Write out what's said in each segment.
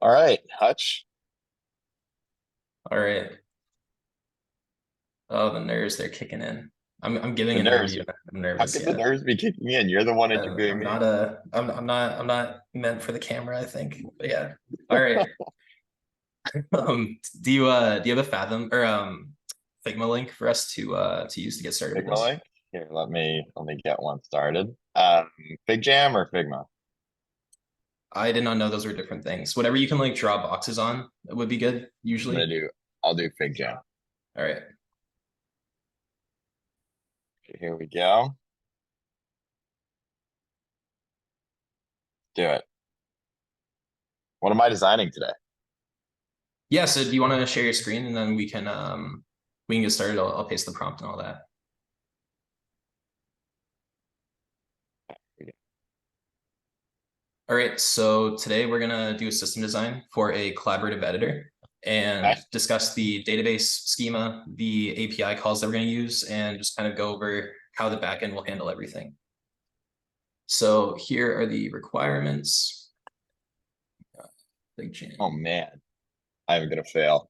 All right, Hutch. All right. Oh, the nerves, they're kicking in. I'm giving The an nerves. interview and I'm How nervous, could the yeah. nerves be kicking in? You're the one interviewing I'm me. not I'm not meant for the camera, I think. But yeah. All right. Do you have a Fathom or Figma link for us to use to get started with Figma this? link. Here, let me get one started. Fig Jam or Figma? I did not know those were different things. Whatever you can like draw boxes on would be good, I'm gonna usually. do. I'll do Fig Jam. All right. Okay, here we go. Do it. What am I designing today? Yeah, so do you want to share your screen and then we can get started. I'll paste the prompt and all that. All right, so today we're gonna do a system design for a collaborative editor Okay. and discuss the database schema, the API calls that we're gonna use, and just kind of go over how the backend will handle everything. So here are the requirements. Big Oh jam. man, I'm gonna fail.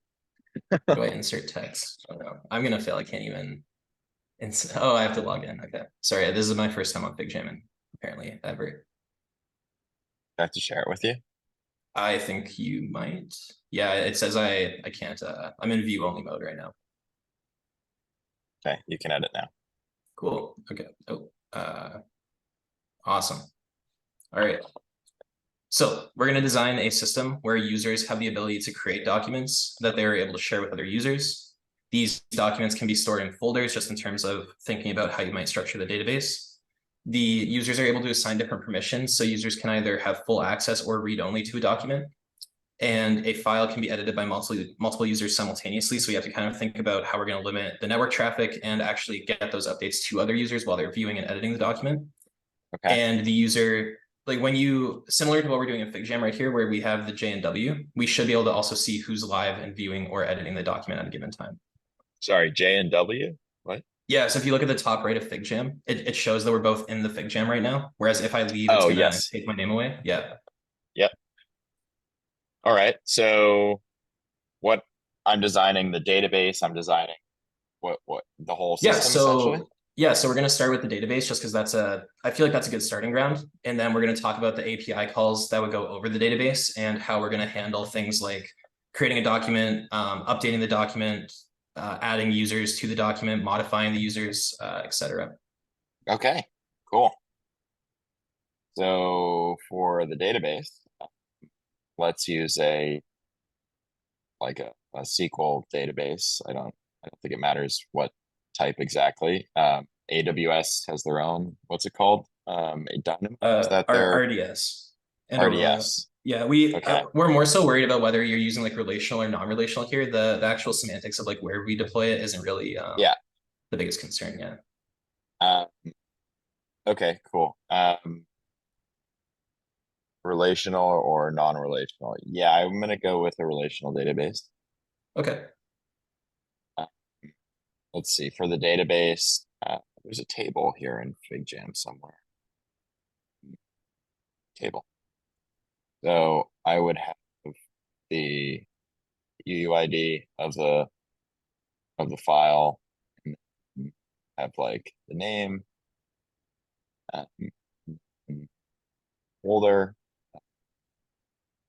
Where do I insert text? Oh no, I'm gonna fail. I can't even Oh, I have to log in. Okay. Sorry, this is my first time on Big Jam, apparently ever. I have to share it with you. I think you might. Yeah, it says I can't I'm in view only mode right now. Okay, you can edit now. Cool. Okay. Oh, awesome. All right. So we're going to design a system where users have the ability to create documents that they're able to share with other users. These documents can be stored in folders just in terms of thinking about how you might structure the database. The users are able to assign different permissions. So users can either have full access or read only to a document. And a file can be edited by multiple users simultaneously. So we have to kind of think about how we're going to limit the network traffic and actually get those updates to other users while they're viewing and editing the document. Okay. And the user, like when you, similar to what we're doing in FigJam right here, where we have the J and W, we should be able to also see who's live and viewing or editing the document at a given time. Sorry, J and W. What? Yeah, so if you look at the top right of FigJam, it shows that we're both in the FigJam right now. Whereas if I leave, it's Oh gonna yes. take my name away. Yeah. Yep. All right. So what I'm designing the database. I'm designing what the whole Yeah, system essentially. so we're gonna start with the database just because I feel like that's a good starting ground. And then we're gonna talk about the API calls that would go over the database and how we're gonna handle things like creating a document, updating the document, adding users to the document, modifying the users, etc. Okay, cool. So for the database, let's use a like a SQL database. I don't think it matters what type exactly. AWS has their own, what's it called? A Dynamo? Is that their RDS. And RDS? yeah, Okay. we're more so worried about whether you're using like relational or non-relational here. The actual semantics of like where we deploy it isn't really Yeah. the biggest concern yet. Uh, okay, cool. Relational or non-relational? Yeah, I'm gonna go with a relational database. Okay. Uh, let's see, for the database, there's a table here in FigJam somewhere. Table. So I would have the UUID of the file and have like the name, uh, folder,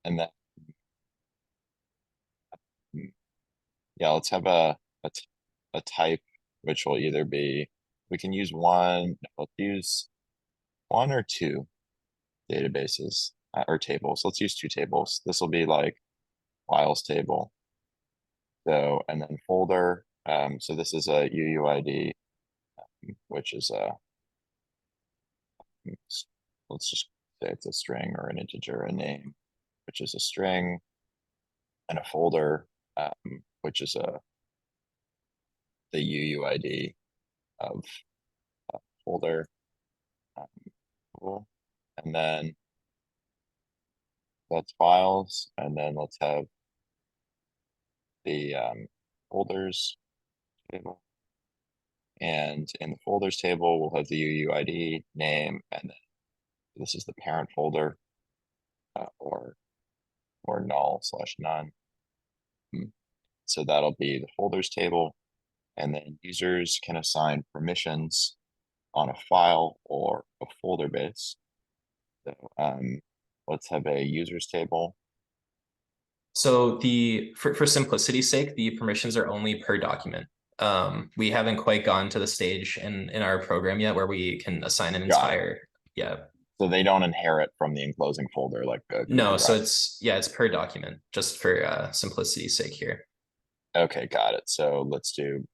and then yeah, let's have a type which will either be we can use one, no, let's use one or two databases or tables. Let's use two tables. This will be like files table. So and then folder. So this is a UUID, which is a let's just say it's a string or an integer, a name, which is a string, and a folder, which is the UUID of folder. Um, cool. And then that's files, and then let's have the folders table. And in the folders table, we'll have the UUID name, and then this is the parent folder, or or null/none. So that'll be the folders table. And then users can assign permissions on a file or a folder base. So let's have a users table. So for simplicity's sake, the permissions are only per document. We haven't quite gotten to the stage in our program yet where we can assign an Got it. entire, yeah. So they don't inherit from the enclosing folder like No, Google so Drive. it's per document, just for simplicity's sake here. Okay, got it. So let's do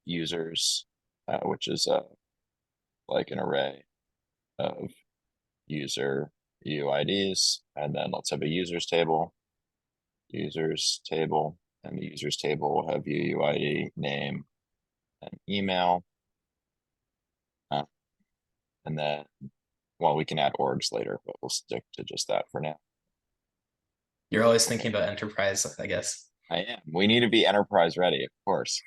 users, which is like an array of user UIDs, and then let's have a users table, and the users table will have UUID, name, and email. And then, well, we can add orgs later, but we'll stick to just that for now. You're always Okay. thinking about enterprise, I guess. I am. We need to be enterprise ready, of course.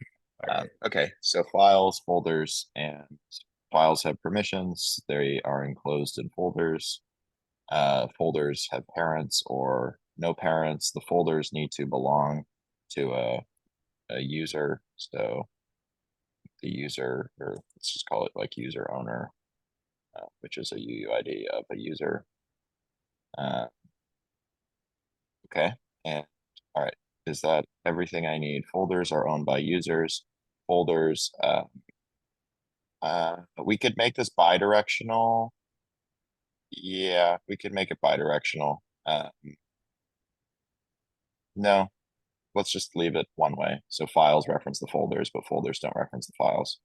All right. Okay, so files, folders, and files have permissions. They are enclosed in folders. Folders have parents or no parents. The folders need to belong to a user. So the user, or let's just call it like user owner, which is a UUID of a user. Okay, and all right, is that everything I need? Folders are owned by users. Folders, we could make this bidirectional. Yeah, we could make it bidirectional. No, let's just leave it one way. So files reference the folders, but folders don't reference the files.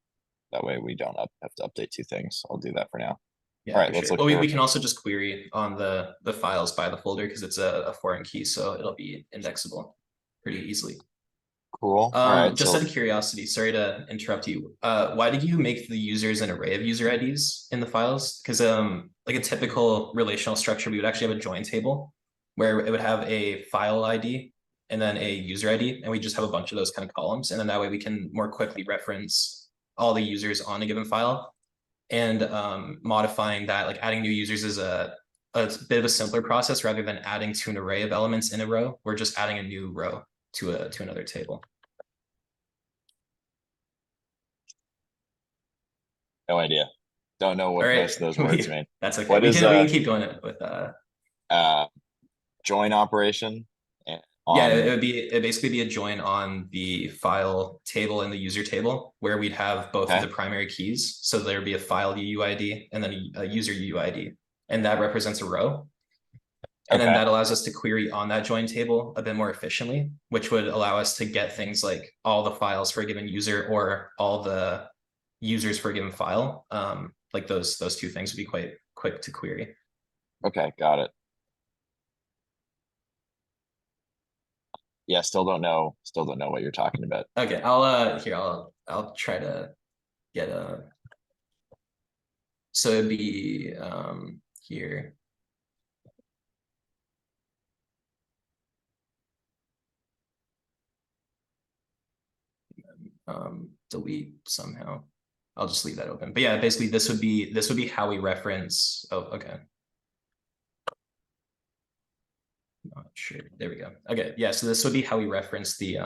That way we don't have to update two things. I'll do that for now. Yeah, All for right, let's sure. look Well, for we can also just query on the files by the folder because it's a foreign key, so it'll be indexable pretty easily. cool. All right, Just so out of curiosity, sorry to interrupt you. Why did you make the users an array of user IDs in the files? Because like a typical relational structure, we would actually have a join table where it would have a file ID and then a user ID, and we just have a bunch of those kind of columns, and then that way we can more quickly reference all the users on a given file. And modifying that, like adding new users is a bit of a simpler process rather than adding to an array of elements in a row. We're just adding a new row to another table. no idea. Don't know All what right, most of those words mean. that's okay. What is We can keep going with uh join operation yeah, it on? would be it basically be a join on the file table and the user table where we'd have both of Okay, the primary keys. So there'd be a file UUID and then a user UUID, and that represents a row. And then okay, that allows us to query on that join table a bit more efficiently, which would allow us to get things like all the files for a given user or all the users for a given file. Like those two things would be quite quick to query. okay, got it. Yeah, still don't know what you're talking about. Okay, I'll try to get a so it'd be here. Delete somehow. I'll just leave that open. But yeah, basically this would be how we reference. Oh, okay. Not sure. There we go. Okay, yeah. So this would be how we reference the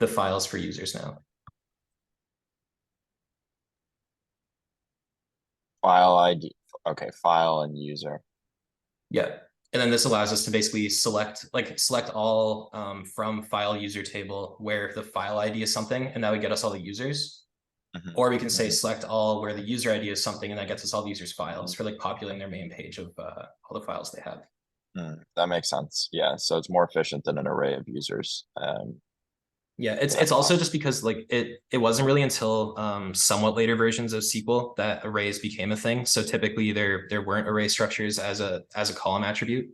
files for users now. File ID. Okay, file and user. Yeah. And then this allows us to basically select all from file user table where the file ID is something, and that would get us all the users. Or we can say select all where the user ID is something, and that gets us all the users' files for like populating their main page of all the files they have. That makes sense. Yeah, so it's more efficient than an array of users. Yeah, it's That's also awesome. just because like it wasn't really until somewhat later versions of SQL that arrays became a thing. So typically there weren't array structures as a column attribute.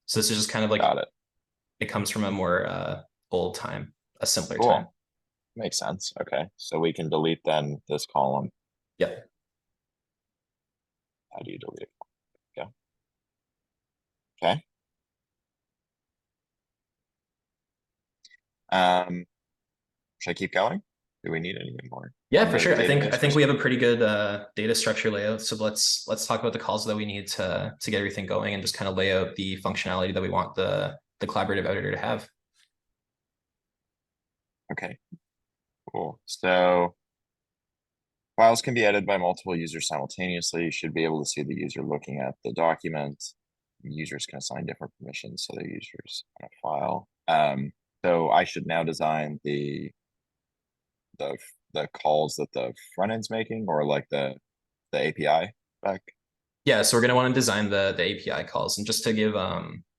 So this is just kind of like Got it. it comes from a more old time, a simpler time. Cool. Makes sense. Okay, so we can delete then this column. Yeah. How do you delete it? Yeah. Okay. Should I keep going? Do we need any more Yeah, on for the sure. I database think we have a perspective? pretty good data structure layout. So let's talk about the calls that we need to get everything going and just kind of lay out the functionality that we want the collaborative editor to have. Okay, cool. So files can be edited by multiple users simultaneously. You should be able to see the user looking at the document. Users can assign different permissions to the users on a file. So I should now design the the calls that the front end's making, or like the API back. Yeah, so we're gonna want to design the API calls, and just to give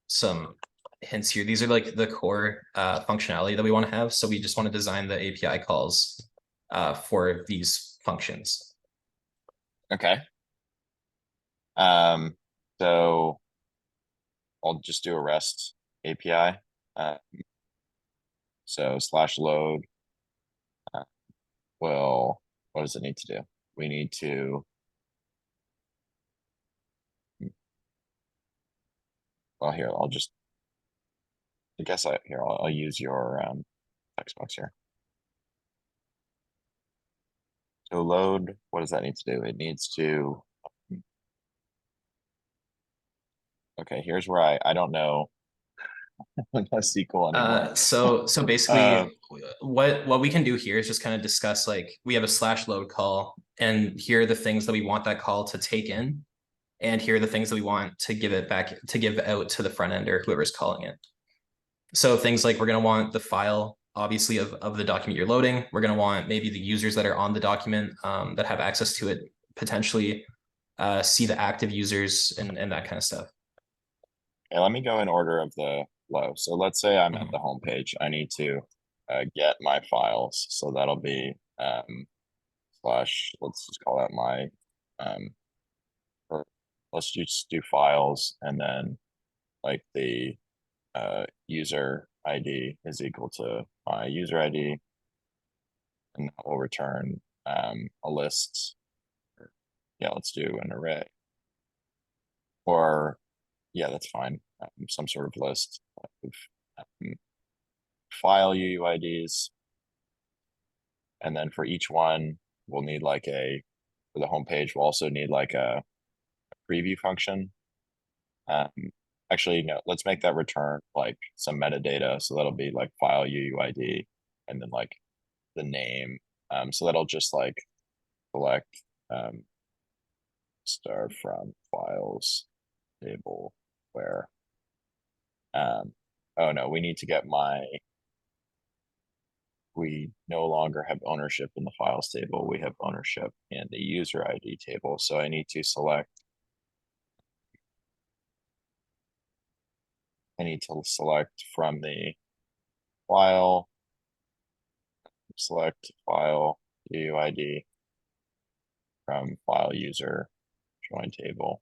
some hints here, these are like the core functionality that we want to have. So we just want to design the API calls for these functions. Okay. Um, so I'll just do a REST API. Uh, so slash load uh, will, what does it need to do? We need to, well, here, I'll just, I guess I'll use your text box here. So load, what does that need to do? It needs to, okay, here's where I don't know SQL anymore. So Uh, basically, what we can do here is just kind of discuss, like, we have a slash load call, and here are the things that we want that call to take in, and here are the things that we want to give it back to give out to the front end or whoever's calling it. So things like, we're going to want the file, obviously, of the document you're loading. We're going to want maybe the users that are on the document that have access to it, potentially see the active users and that kind of stuff. okay, let me go in order of the flow. So let's say I'm at Mhm. the home page. I need to get my files. So that'll be slash, let's just call that my, um, let's just do files, and then like the user ID is equal to my user ID, and that will return a list. Yeah, let's do an array, or yeah, that's fine. Some sort of list of file UUIDs, and then for each one, we'll need like for the home page, we'll also need like a preview function. Um, Actually, no, let's make that return like some metadata. So that'll be like file UUID, and then like the name. So that'll just like select um, star from files table where, oh no, we need to get we no longer have ownership in the files table. We have ownership in the user ID table. So I need to select from the file, select file UUID from file user join table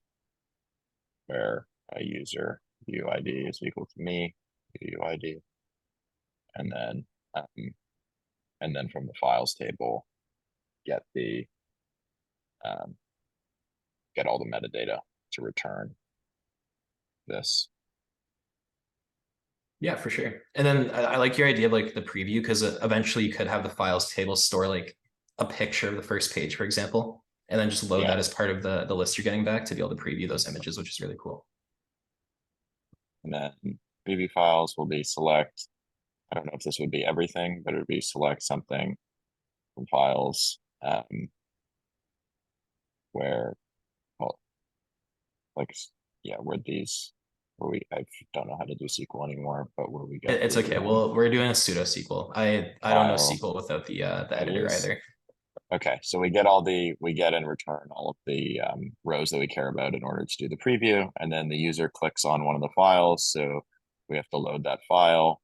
where a user UID is equal to me, UID, and then from the files table, get the um, get all the metadata to return this. Yeah, for sure. And then I like your idea of like the preview, because eventually you could have the files table store like a picture of the first page, for example, and then just load Yeah, that as part of the list you're getting back to be able to preview those images, which is really cool. and then preview files will be select. I don't know if this would be everything, but it would be select something from files where, well, like, yeah, where these, where I don't know how to do SQL anymore, but where we get It's the okay. Well, we're doing a pseudo SQL. I don't know file SQL without the editor IDs. either. Okay, so we get in return all of the rows that we care about in order to do the preview, and then the user clicks on one of the files, so we have to load that file.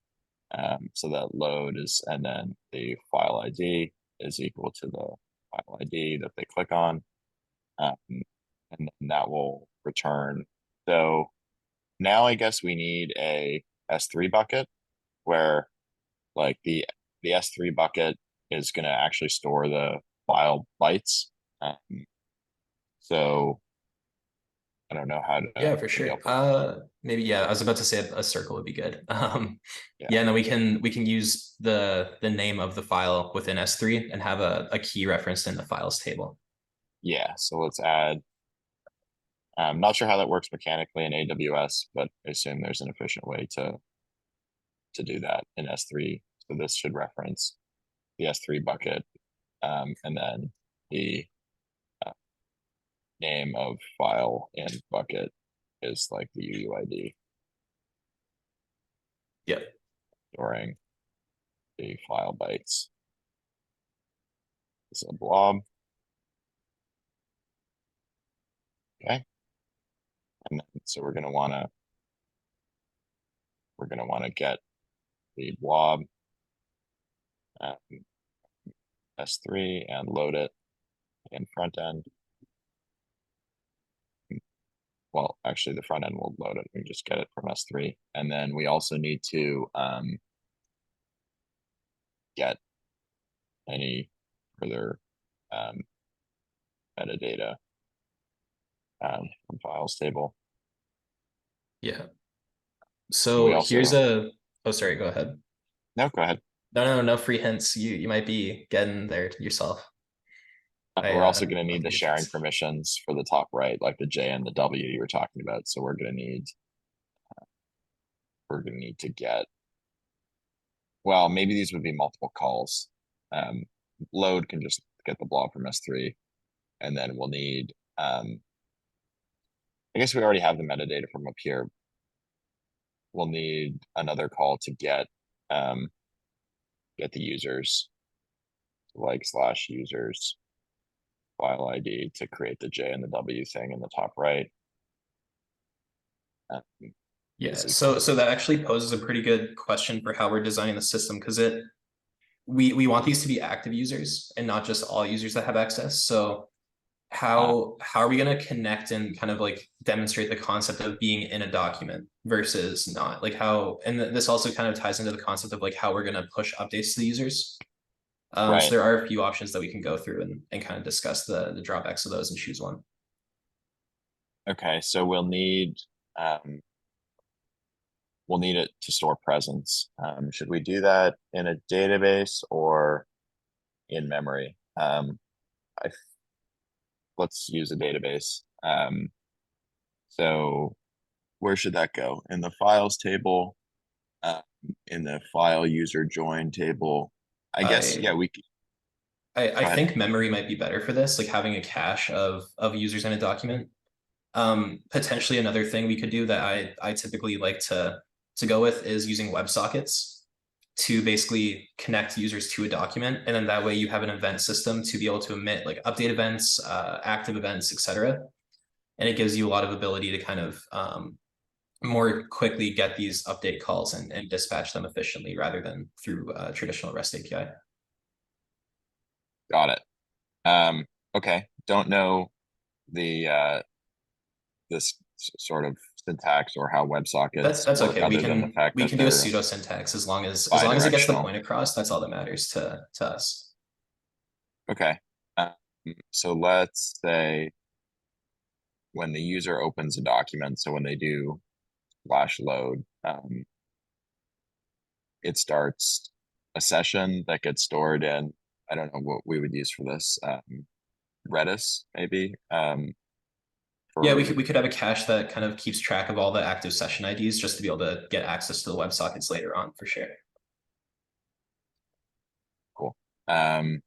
So that load is, and then the file ID is equal to the file ID that they click on, um, and then that will return. So now I guess we need a S3 bucket where like the S3 bucket is going to actually store the file bytes. Um, so I don't know how Yeah, for to be sure. able. Maybe yeah. I was about to say a circle would be good. Yeah, Yeah. No, we can use the name of the file within S3 and have a key referenced in the files table. yeah. So let's add. I'm not sure how that works mechanically in AWS, but I assume there's an efficient way to do that in S3. So this should reference the S3 bucket, and then the uh, name of file in bucket is like the UUID Yeah. storing the file bytes. It's a blob. Okay. And then, so we're gonna wanna get the blob um, S3 and load it in front end. Well, actually the front end will load it. We just get it from S3. And then we also need to get any further um, metadata from files table. Yeah. And we So here's also, a. Oh, sorry. Go ahead. no, go ahead. No free hints. You might be getting there yourself. We're also going to I'll need the give you a sharing chance. permissions for the top right, like the J and the W you were talking about. So we're going to need to get, well, maybe these would be multiple calls. Um, load can just get the blob from S3, and then we'll need, I guess we already have the metadata from up here. We'll need another call to get the users, like slash users file ID to create the J and the W thing in the top right. Um, Yeah. this is So that actually poses a pretty good question for how we're designing the system because we want these to be active users and not just all users that have access. So uh, how are we going to connect and kind of like demonstrate the concept of being in a document versus not? Like how, and this also kind of ties into the concept of like how we're going to push updates to the users. So right. there are a few options that we can go through and kind of discuss the drawbacks of those and choose one. Okay, so um, we'll need it to store presence. Should we do that in a database or in memory? I let's use a database. So where should that go? In the files table, uh, in the file user join table. I guess, yeah, I I go ahead. think memory might be better for this, like having a cache of users in a document. Potentially another thing we could do that I typically like to go with is using WebSockets to basically connect users to a document, and then that way you have an event system to be able to emit like update events, active events, etc. And it gives you a lot of ability to kind of more quickly get these update calls and dispatch them efficiently rather than through traditional REST API. Got it. Okay. Don't know the this sort of syntax or how WebSockets That's work okay. We other than the can fact we that can do a they're pseudo syntax as long as it gets the bidirectional. point across. That's all that matters to us. Okay. Um, so let's say when the user opens a document, so when they do slash load, it starts a session that gets stored in, I don't know what we would use for this, Redis maybe, Yeah, we for could have a cache that kind of keeps track of all the active session IDs just to be able to get access to the WebSockets later on for sure. cool. Um,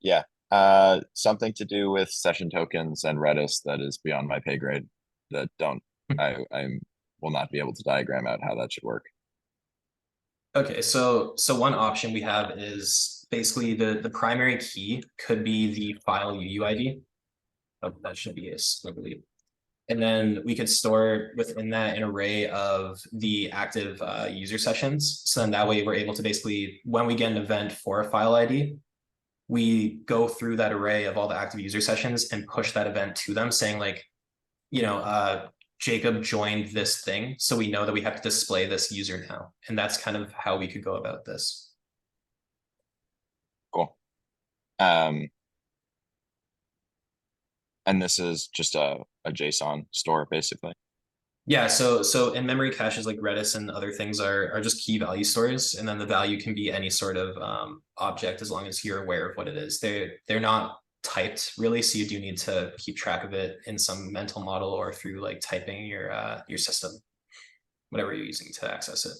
yeah, something to do with session tokens and Redis that is beyond my pay grade that don't, I will not be able to diagram out how that should work. Okay, so one option we have is basically the primary key could be the file UUID. Oh, that should be a squiggly. And then we could store within that an array of the active user sessions. So then that way we're able to basically, when we get an event for a file ID, we go through that array of all the active user sessions and push that event to them saying like, Jacob joined this thing. So we know that we have to display this user now. And that's kind of how we could go about this. Cool. Um, And this is just a JSON store, basically. Yeah, so in memory caches like Redis and other things are just key value stores, and then the value can be any sort of object as long as you're aware of what it is. They're not typed really, so you do need to keep track of it in some mental model or through like typing your system, whatever you're using to access it.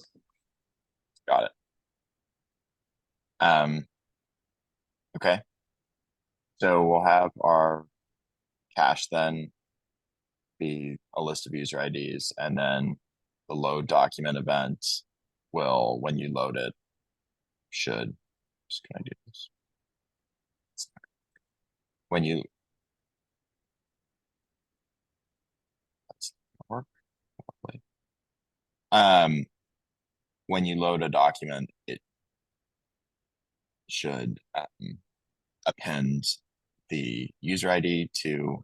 Got it. Um, okay. So we'll have our cache then be a list of user IDs, and then the load document event will, when you load it, should, just can I do this? When you, that's not work properly. When you load a document, it should append the user ID to,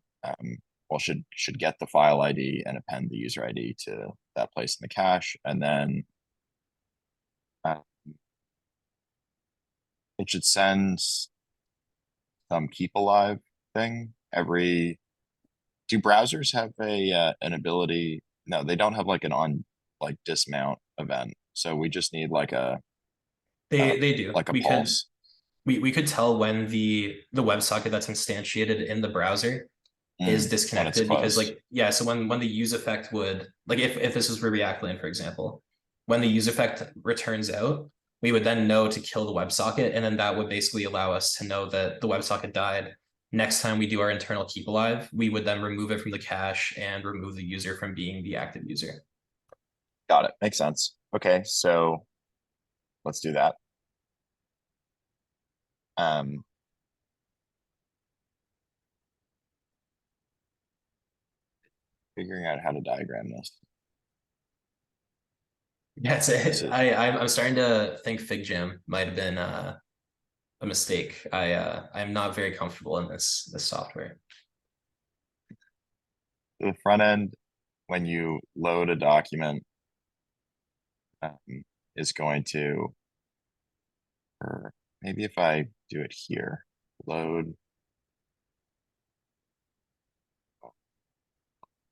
well, should get the file ID and append the user ID to that place in the cache, and then uh, it should send some keep alive thing every. Do browsers have a an ability? No, they don't have like an on like dismount event. So we just need uh They do. like a pulse. We could tell when the WebSocket that's instantiated in the browser is When it's disconnected because closed. like yeah, so when the use effect would like if this was for React Lane, for example, when the use effect returns out, we would then know to kill the WebSocket, and then that would basically allow us to know that the WebSocket died. Next time we do our internal keep alive, we would then remove it from the cache and remove the user from being the active user. Got it. Makes sense. Okay, so let's do that. Um, Figuring out how to diagram this. That's This it. is I'm starting to think FigJam might have been a mistake. I'm not very comfortable in this software. the front end when you load a document is going to, or maybe if I do it here, load,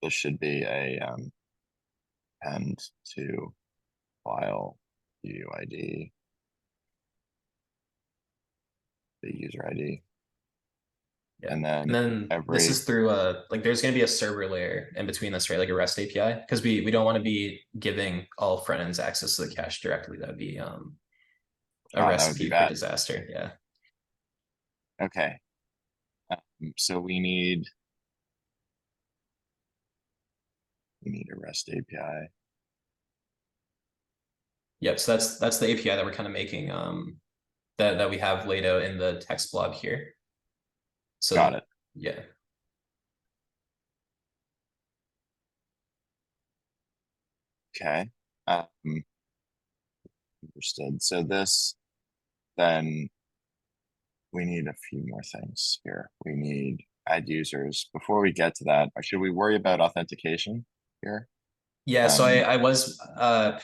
this should be a append to file UUID, the user ID, Yeah. and And then then this every, is through like there's gonna be a server layer in between this, right? Like a REST API. Because we don't want to be giving all front ends access to the cache directly. That'd be a oh, that would be recipe for bad. disaster. Yeah. Okay, so we need a REST API. Yep. So that's the API that we're kind of making that we have laid out in the text blob here. Got So it. yeah. Okay. Um, Understood. So this, then we need a few more things here. We need add users. Before we get to that, should we worry about authentication here? Yeah, so Um, I was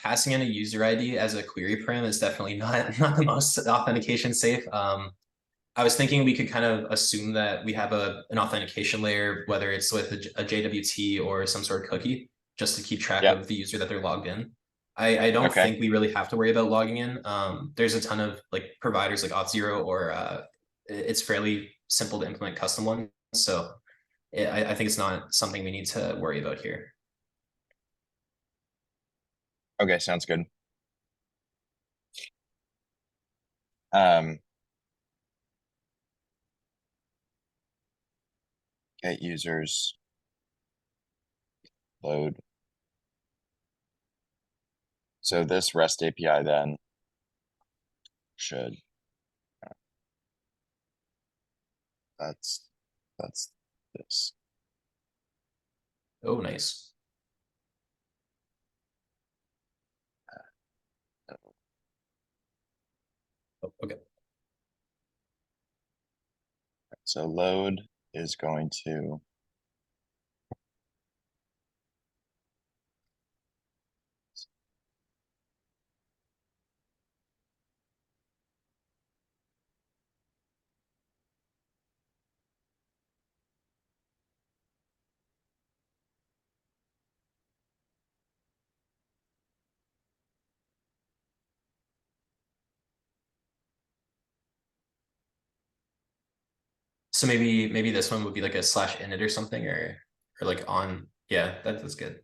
passing in a user ID as a query param is definitely not the most authentication safe. I was thinking we could kind of assume that we have an authentication layer, whether it's with a JWT or some sort of cookie, just to keep track yeah. of the user that they're logged in. I don't Okay. think we really have to worry about logging in. There's a ton of like providers like Auth0 or it's fairly simple to implement custom ones. So I think it's not something we need to worry about here. Okay. Sounds good. Um, get users load. So this REST API then should, that's, that's this. Oh, nice. Oh, okay. So load is going to, So maybe this one would be like a slash init or something, or like on. Yeah, that's good.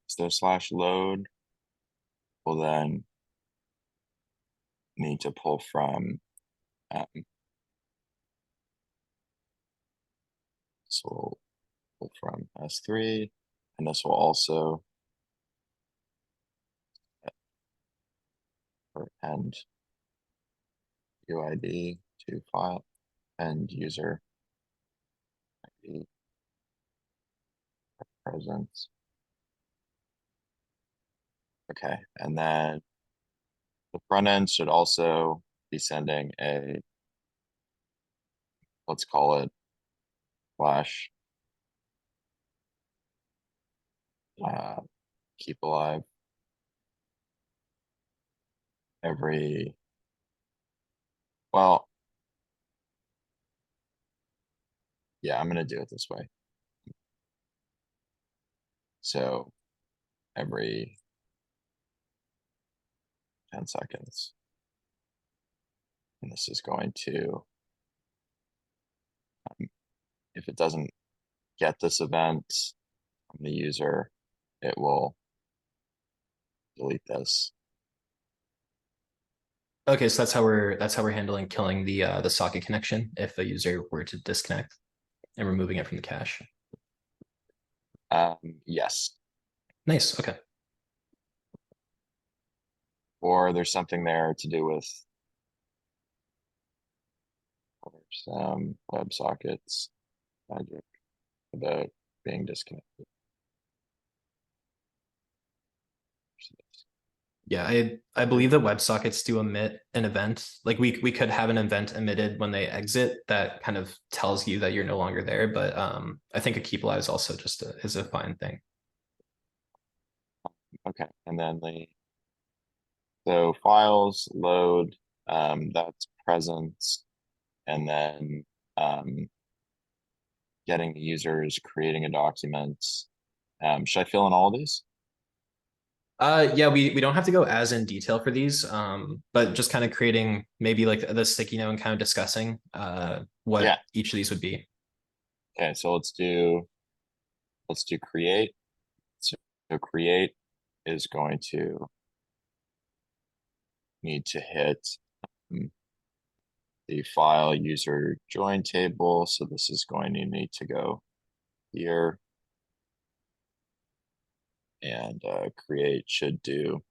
So slash load will then need to pull from um, so we'll pull from S3, and this will also end UID to file and user ID presence. Okay, and then the front end should also be sending a, let's call it flash uh, keep alive every, well, yeah, I'm gonna do it this way. So every 10 seconds. And this is going to, if it doesn't get this event from the user, it will delete this. Okay, so that's how we're handling killing the socket connection if a user were to disconnect and removing it from the cache. Yes, Nice. Okay. or there's something there to do with some WebSockets magic about being disconnected. Yeah, I believe that WebSockets do emit an event. Like we could have an event emitted when they exit that kind of tells you that you're no longer there. But I think a keep alive is also just is a fine thing. Okay, and then so files load, that's presence, and then getting the users, creating a document. Should I fill in all of these? Yeah, we don't have to go as in detail for these, but just kind of creating maybe like the sticky note and kind of discussing what Yeah. each of these would be. Okay, so let's do create. So create is going to need to hit um, the file user join table. So this is going to need to go here, and create should do,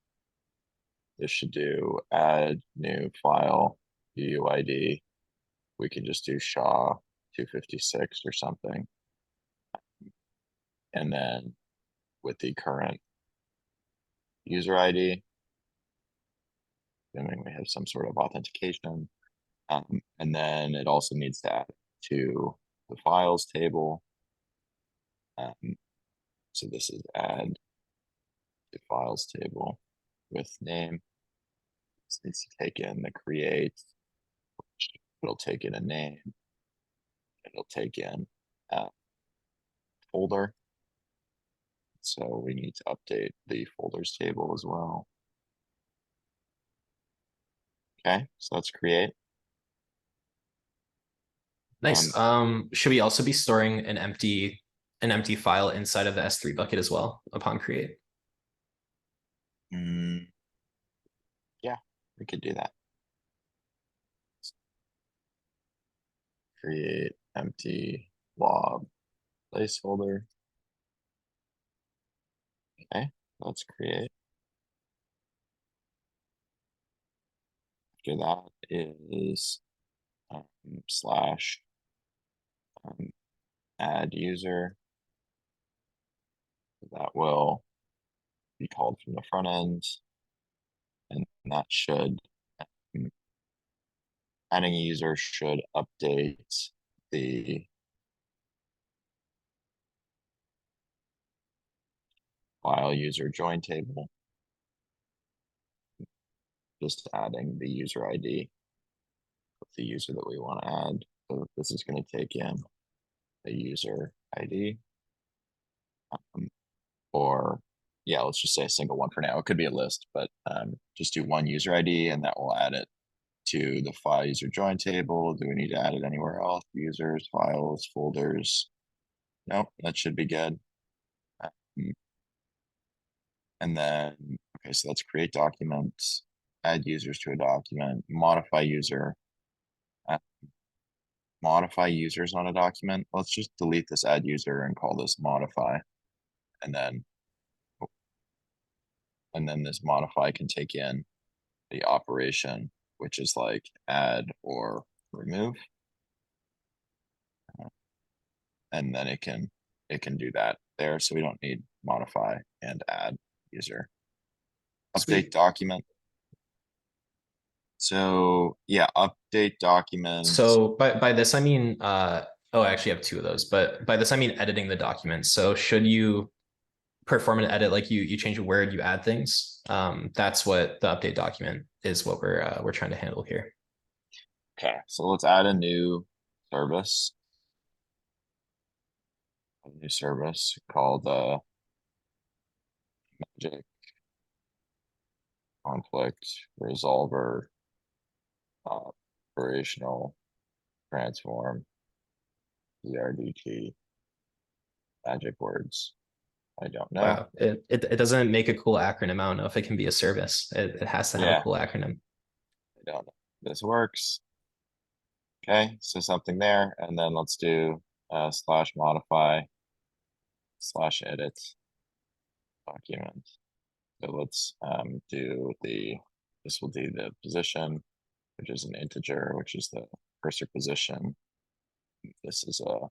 this should do add new file UUID. We can just do SHA 256 or something. And then with the current user ID, assuming we have some sort of authentication. And then it also needs to add to the files table. So this is add to files table with name. This needs to take in the create. It'll take in a name. It'll take in a folder. So we need to update the folders table as well. Okay, so let's create. Nice. Should we also be storing an empty file inside of the S3 bucket as well upon create? Mm, yeah, we could do that. Create empty blob placeholder. Okay, let's create. After that is slash add user. That will be called from the front end, and that should, um, adding a user should update the file user join table. just adding the user ID of the user that we want to add. So this is going to take in the user ID. Or yeah, let's just say a single one for now. It could be a list, but just do one user ID and that will add it to the file user join table. Do we need to add it anywhere else? Users, files, folders. Nope, that should be good. Um, And then, okay, so let's create documents, add users to a document, modify user, uh, modify users on a document. Let's just delete this add user and call this modify. And then, this modify can take in the operation, which is like add or remove. And then it can do that there. So we don't need modify and add user. Update Sweet. document. So yeah, update documents. So by this I mean oh, I actually have two of those, but by this I mean editing the document. So should you perform an edit, like you change a word, you add things. That's what the update document is, what we're trying to handle here. Okay, so let's add a new service. A new service called Magic Conflict Resolver Operational Transform ERDT magic words. I don't know. Wow, it doesn't make a cool acronym. I don't know if it can be a service. It has to have a Yeah, cool acronym. I don't know. This works. Okay, so something there, and then let's do slash modify slash edit document. So let's do this will do the position, which is an integer, which is the cursor position. This is a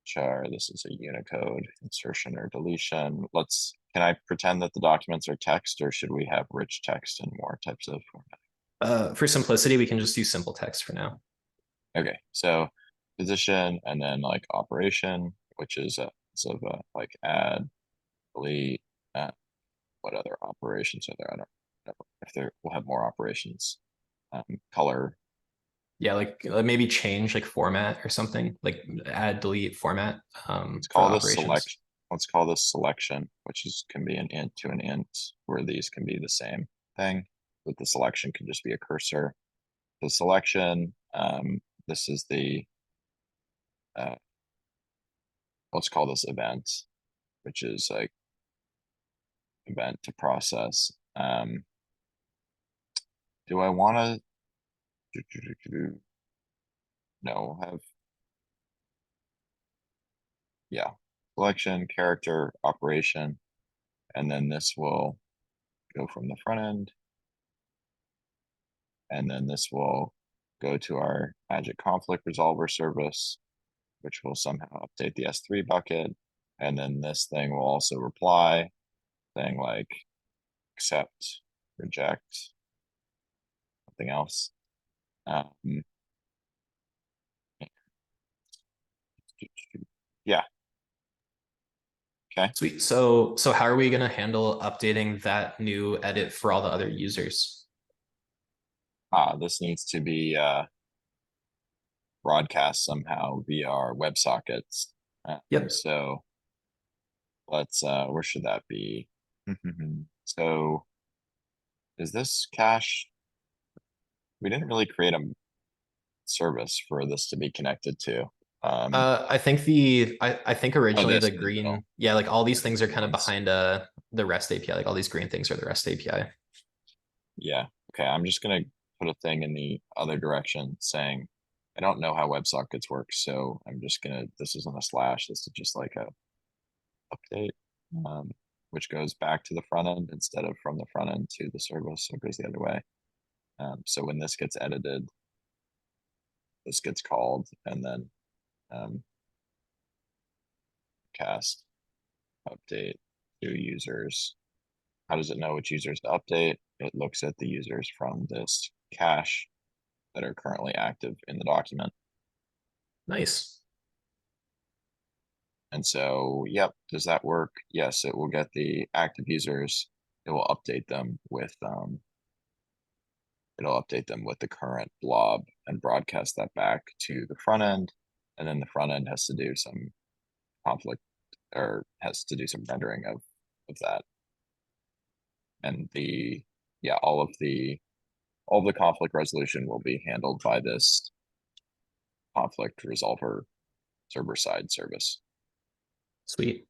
char, this is a Unicode insertion or deletion. Can I pretend that the documents are text, or should we have rich text and more types of format? For simplicity, we can just do simple text for now. Okay, so position and then like operation, which is like add, delete, what other operations are there? I don't know if we'll have more operations. Color. Yeah, like maybe change like format or something, like add, delete, format Let's for the call this operations. select. Let's call this selection, which can be an int to an int, where these can be the same thing. But the selection can just be a cursor. The selection. This is the. Let's call this event, which is like event to process. Do I want to? No, have yeah, selection, character, operation, and then this will go from the front end, and then this will go to our Magic Conflict Resolver service, which will somehow update the S3 bucket, and then this thing will also reply, saying like accept, reject, something else. Yeah. Okay. Sweet. So how are we going to handle updating that new edit for all the other users? This needs to be broadcast somehow via our WebSockets. Yep. So let's where should that be? So is this cache? We didn't really create a service for this to be connected to. I think I think originally This the in the middle. green, yeah, like all these This things is are the kind of ones. behind the REST API. Like all these green things are the REST API. Yeah. Okay. I'm just gonna put a thing in the other direction saying I don't know how WebSockets work, so I'm just gonna this isn't a slash, this is just like a update, um, which goes back to the front end instead of from the front end to the service, so it goes the other way. So when this gets edited, this gets called and then um, cast update to users. How does it know which users to update? It looks at the users from this cache that are currently active in the document. Nice. And so, yep, does that work? Yes, it will get the active users. It will update them with it'll update them with the current blob and broadcast that back to the front end. And then the front end has to do some conflict or has to do some rendering of that. And yeah, all of the conflict resolution will be handled by this conflict resolver server side service. Sweet.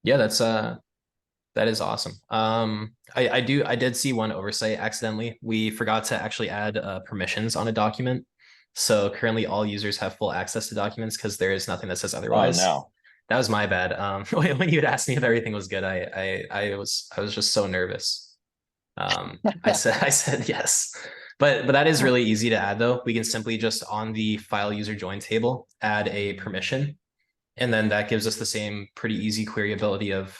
Yeah, that is awesome. I did see one oversight accidentally. We forgot to actually add permissions on a document. So currently all users have full access to documents because there is nothing that says Oh otherwise. no. That was my bad. When you had asked me if everything was good, I was just so nervous. I said yes, but that is really easy to add though. We can simply just on the file user join table add a permission, and then that gives us the same pretty easy query ability of,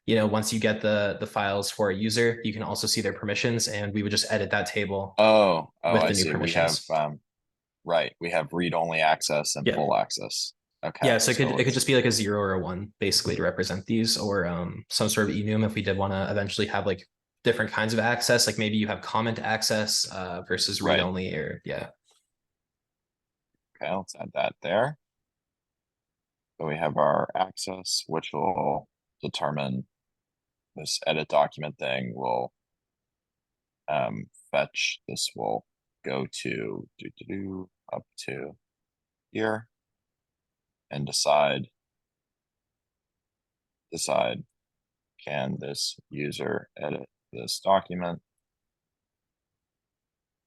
once you get the files for a user, you can also see their permissions, and we would just edit that table Oh, with I the new see. We have permissions. right. We have read-only access and Yeah. full access. Okay, Yeah, so so it could let's just be like a 0 or a 1 basically to represent these, or some sort of enum if we did want to eventually have like different kinds of access, like maybe you have comment access versus read right. only, or yeah. Okay, let's add that there. So we have our access, which will determine this edit document thing will fetch. This will go to up to here and decide can this user edit this document,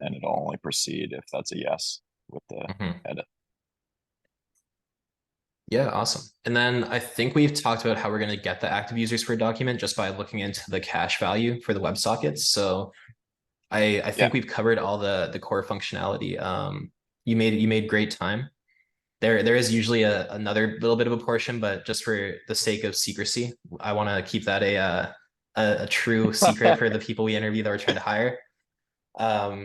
and it'll only proceed if that's a yes with the Mhm. edit. Yeah, awesome. And then I think we've talked about how we're going to get the active users for a document just by looking into the cache value for the WebSockets. So I Yeah. think we've covered all the core functionality. You made great time. There is usually another little bit of a portion, but just for the sake of secrecy, I want to keep that a true secret for the people we interview that we're trying to hire.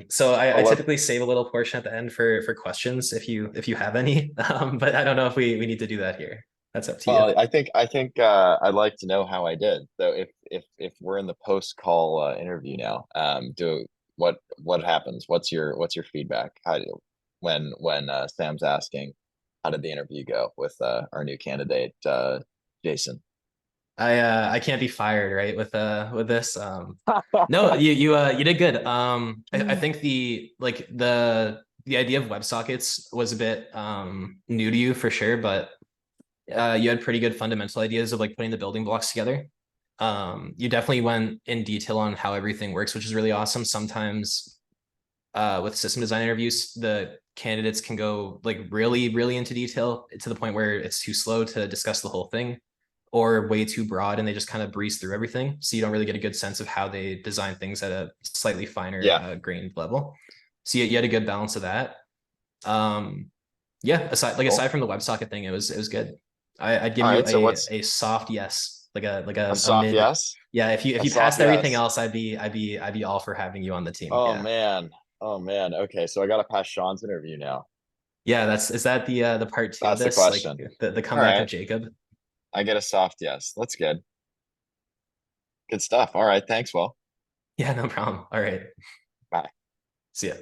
So I Well, typically save a little portion at the end for questions if you have any. But I don't know if we need to do that here. That's up to you. I think I'd like to know how I did. So if we're in the post call interview now, do what happens? What's your feedback? How do when Sam's asking, how did the interview go with our new candidate Jason? I can't be fired, right? With this. No, you did good. I think the idea of WebSockets was a bit new to you for sure, but you had pretty good fundamental ideas of like putting the building blocks together. You definitely went in detail on how everything works, which is really awesome. Sometimes with system design interviews, the candidates can go like really, really into detail to the point where it's too slow to discuss the whole thing, or way too broad and they just kind of breeze through everything. So you don't really get a good sense of how they design things at a slightly finer Yeah. grained level. So you had a good balance of that. Um, yeah, aside Cool. from the WebSocket thing, it was good. I'd give All you right. So a what's a soft yes, like a a soft mid. yes? Yeah, if A you soft passed everything yes. else, I'd be all for having you on the team. Oh Yeah. man. Oh man. Okay. So I got to pass Sean's interview now. Yeah, is that the part two of That's the this? Like question. the All comeback of right. Jacob? I get a soft yes. That's good. Good stuff. All right. Thanks, Will. Yeah, no problem. All right. Bye. See ya.